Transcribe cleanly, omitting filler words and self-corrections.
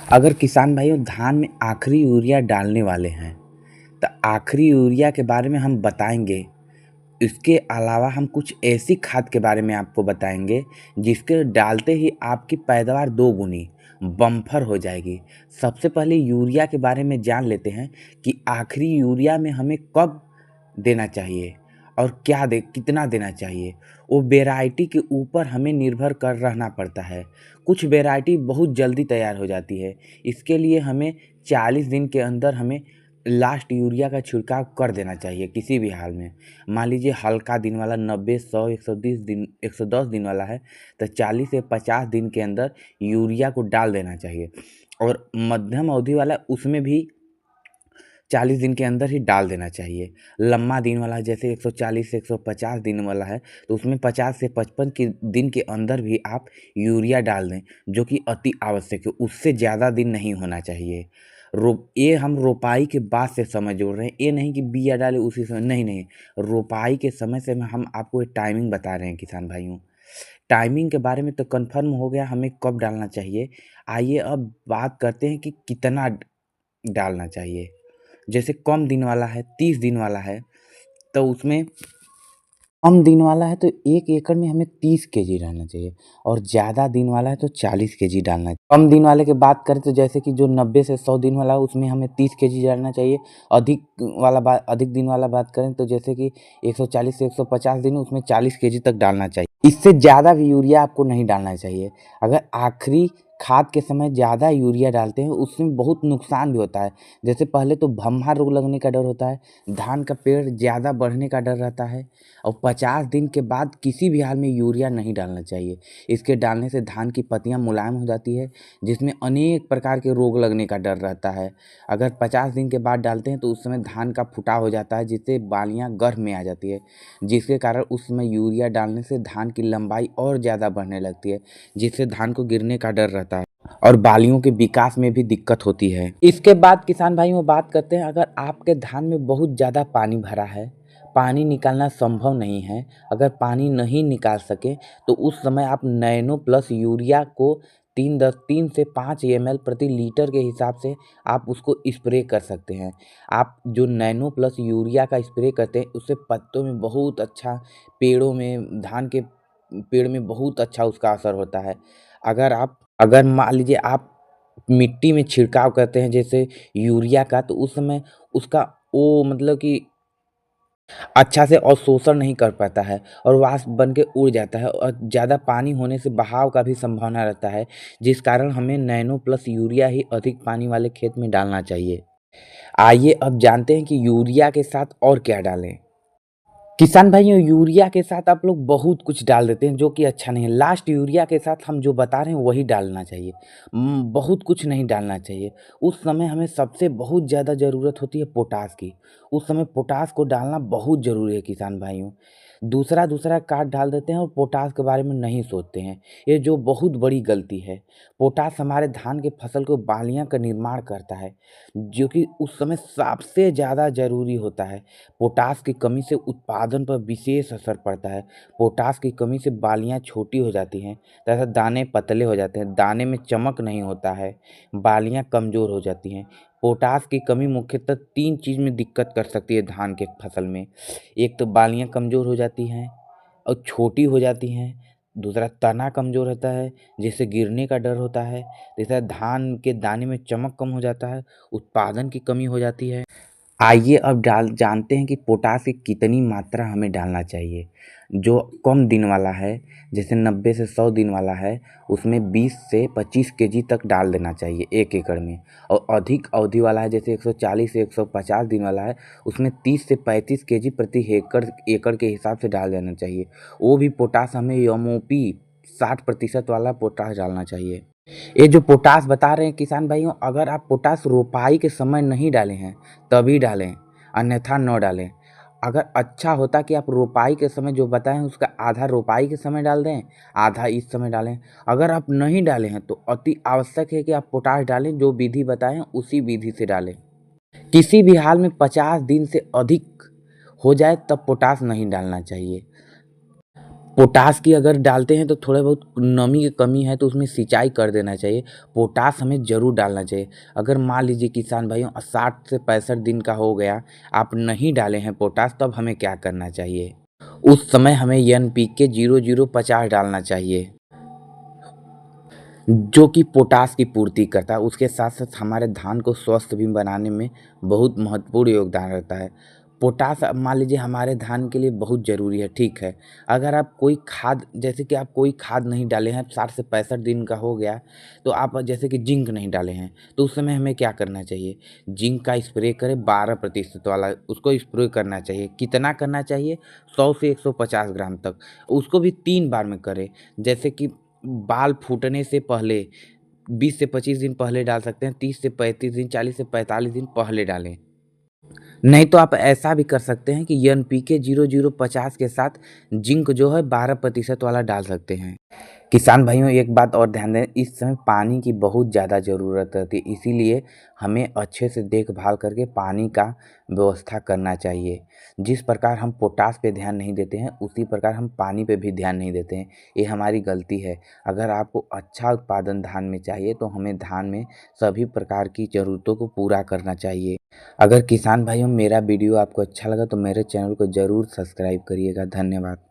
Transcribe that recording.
अगर किसान भाइयों धान में आखिरी यूरिया डालने वाले हैं तो आखिरी यूरिया के बारे में हम बताएंगे। इसके अलावा हम कुछ ऐसी खाद के बारे में आपको बताएंगे जिसके डालते ही आपकी पैदावार दो गुनी बम्फर हो जाएगी। सबसे पहले यूरिया के बारे में जान लेते हैं कि आखिरी यूरिया में हमें कब देना चाहिए और कितना देना चाहिए। वो वेराइटी के ऊपर हमें निर्भर कर रहना पड़ता है। कुछ वेराइटी बहुत जल्दी तैयार हो जाती है, इसके लिए हमें 40 दिन के अंदर हमें लास्ट यूरिया का छिड़काव कर देना चाहिए किसी भी हाल में। मान लीजिए हल्का दिन वाला 90, 100, 120 दिन 110 दिन वाला है तो 40 से 50 दिन के अंदर यूरिया को डाल देना चाहिए। और मध्यम अवधि वाला उसमें भी 40 दिन के अंदर ही डाल देना चाहिए। लंबा दिन वाला जैसे 140 से 150 दिन वाला है तो उसमें 50 से 55 के दिन के अंदर भी आप यूरिया डाल दें, जो कि अति आवश्यक है। उससे ज़्यादा दिन नहीं होना चाहिए। ये हम रोपाई के बाद से समय जोड़ रहे हैं, ये नहीं कि बिया डाले उसी समय, नहीं नहीं। रोपाई के समय से हम आपको एक टाइमिंग बता रहे हैं किसान भाइयों। टाइमिंग के बारे में तो कन्फर्म हो गया हमें कब डालना चाहिए। आइए अब बात करते हैं कि कितना डालना चाहिए। जैसे कम दिन वाला है, 30 दिन वाला है, तो उसमें कम दिन वाला है तो 1 एकड़ में हमें 30 केजी डालना चाहिए और ज़्यादा दिन वाला है तो 40 केजी डालना है। कम दिन वाले की बात करें तो जैसे कि जो 90 से 100 दिन वाला है उसमें हमें 30 केजी डालना चाहिए। अधिक दिन वाला बात करें तो जैसे कि 140 से 150 दिन उसमें 40 केजी तक डालना चाहिए। इससे ज़्यादा भी यूरिया आपको नहीं डालना चाहिए। अगर आखिरी खाद के समय ज़्यादा यूरिया डालते हैं उसमें बहुत नुकसान भी होता है। जैसे पहले तो भम्हा रोग लगने का डर होता है, धान का पेड़ ज़्यादा बढ़ने का डर रहता है और 50 दिन के बाद किसी भी हाल में यूरिया नहीं डालना चाहिए। इसके डालने से धान की पत्तियां मुलायम हो जाती है, जिसमें अनेक प्रकार के रोग लगने का डर रहता है। अगर 50 दिन के बाद डालते हैं तो उस समय धान का फुटाव हो जाता है, जिससे बालियां गर्भ में आ जाती है, जिसके कारण उस समय यूरिया डालने से धान की लंबाई और ज़्यादा बढ़ने लगती है, जिससे धान को गिरने का डर रहता है और बालियों के विकास में भी दिक्कत होती है। इसके बाद किसान भाइयों बात करते हैं, अगर आपके धान में बहुत ज़्यादा पानी भरा है, पानी निकालना संभव नहीं है, अगर पानी नहीं निकाल सके तो उस समय आप नैनो प्लस यूरिया को 3 से 5 ml प्रति लीटर के हिसाब से आप उसको स्प्रे कर सकते हैं। आप जो नैनो प्लस यूरिया का स्प्रे करते हैं उससे पत्तों में बहुत अच्छा, पेड़ों में, धान के पेड़ में बहुत अच्छा उसका असर होता है। अगर मान लीजिए आप मिट्टी में छिड़काव करते हैं जैसे यूरिया का, तो उस समय उसका वो मतलब कि अच्छा से अवशोषण नहीं कर पाता है और वाष्प बन के उड़ जाता है और ज़्यादा पानी होने से बहाव का भी संभावना रहता है, जिस कारण हमें नैनो प्लस यूरिया ही अधिक पानी वाले खेत में डालना चाहिए। आइए अब जानते हैं कि यूरिया के साथ और क्या डालें। किसान भाइयों यूरिया के साथ आप लोग बहुत कुछ डाल देते हैं जो कि अच्छा नहीं है। लास्ट यूरिया के साथ हम जो बता रहे हैं वही डालना चाहिए। बहुत कुछ नहीं डालना चाहिए। उस समय हमें सबसे बहुत ज़्यादा ज़रूरत होती है पोटाश की। उस समय पोटाश को डालना बहुत ज़रूरी है किसान भाइयों। दूसरा खाद डाल देते हैं और पोटाश के बारे में नहीं सोचते हैं, ये जो बहुत बड़ी गलती है। पोटाश हमारे धान के फसल को बालियाँ का निर्माण करता है, जो कि उस समय सबसे ज़्यादा ज़रूरी होता है। पोटाश की कमी से उत्पादन पर विशेष असर पड़ता है। पोटाश की कमी से बालियाँ छोटी हो जाती हैं तथा दाने पतले हो जाते हैं, दाने में चमक नहीं होता है, बालियाँ कमज़ोर हो जाती हैं। पोटाश की कमी मुख्यतः 3 चीज़ में दिक्कत कर सकती है धान के फसल में। एक तो बालियाँ कमज़ोर हो जाती हैं और छोटी हो जाती हैं, दूसरा तना कमज़ोर होता है जिससे गिरने का डर होता है, तीसरा धान के दाने में चमक कम हो जाता है, उत्पादन की कमी हो जाती है। आइए अब जानते हैं कि पोटाश की कितनी मात्रा हमें डालना चाहिए। जो कम दिन वाला है जैसे 90 से 100 दिन वाला है उसमें 20 से 25 केजी तक डाल देना चाहिए 1 एकड़ में, और अधिक अवधि वाला है जैसे 140 से 150 दिन वाला है उसमें 30 से 35 केजी प्रति एकड़ के हिसाब से डाल देना चाहिए। वो भी पोटाश हमें एमओपी 60% वाला पोटाश डालना चाहिए। ये जो पोटाश बता रहे हैं किसान भाइयों, अगर आप पोटाश रोपाई के समय नहीं डाले हैं तभी डालें, अन्यथा न डालें। अगर अच्छा होता कि आप रोपाई के समय जो बताएं उसका आधा रोपाई के समय डाल दें, आधा इस समय डालें। अगर आप नहीं डाले हैं तो अति आवश्यक है कि आप पोटाश डालें, जो विधि बताएं उसी विधि से डालें। किसी भी हाल में 50 दिन से अधिक हो जाए तब पोटाश नहीं डालना चाहिए। पोटास की अगर डालते हैं तो थोड़ा बहुत नमी की कमी है तो उसमें सिंचाई कर देना चाहिए। पोटास हमें ज़रूर डालना चाहिए। अगर मान लीजिए किसान भाइयों 60 से 65 दिन का हो गया, आप नहीं डाले हैं पोटास, तब हमें क्या करना चाहिए? उस समय हमें एनपीके 0050 डालना चाहिए, जो कि पोटास की पूर्ति करता है। उसके साथ-साथ हमारे धान को स्वस्थ भी बनाने में बहुत महत्वपूर्ण योगदान रहता है। पोटास अब मान लीजिए हमारे धान के लिए बहुत ज़रूरी है, ठीक है। अगर आप कोई खाद, जैसे कि आप कोई खाद नहीं डाले हैं, 60 से 65 दिन का हो गया, तो आप जैसे कि जिंक नहीं डाले हैं, तो उस समय हमें क्या करना चाहिए? जिंक का स्प्रे करें 12% वाला, उसको स्प्रे करना चाहिए। कितना करना चाहिए? 100 से 150 ग्राम तक। उसको भी 3 बार में करें। जैसे कि बाल फूटने से पहले 20 से 25 दिन पहले डाल सकते हैं, 30 से 35 दिन, 40 से 45 दिन पहले डालें। नहीं तो आप ऐसा भी कर सकते हैं कि एनपीके 0050 के साथ जिंक जो है 12% वाला डाल सकते हैं। किसान भाइयों एक बात और ध्यान दें, इस समय पानी की बहुत ज़्यादा ज़रूरत रहती है, इसीलिए हमें अच्छे से देखभाल करके पानी का व्यवस्था करना चाहिए। जिस प्रकार हम पोटास पे ध्यान नहीं देते हैं, उसी प्रकार हम पानी पे भी ध्यान नहीं देते हैं, ये हमारी गलती है। अगर आपको अच्छा उत्पादन धान में चाहिए तो हमें धान में सभी प्रकार की ज़रूरतों को पूरा करना चाहिए। अगर किसान भाइयों मेरा वीडियो आपको अच्छा लगा तो मेरे चैनल को ज़रूर सब्सक्राइब करिएगा। धन्यवाद।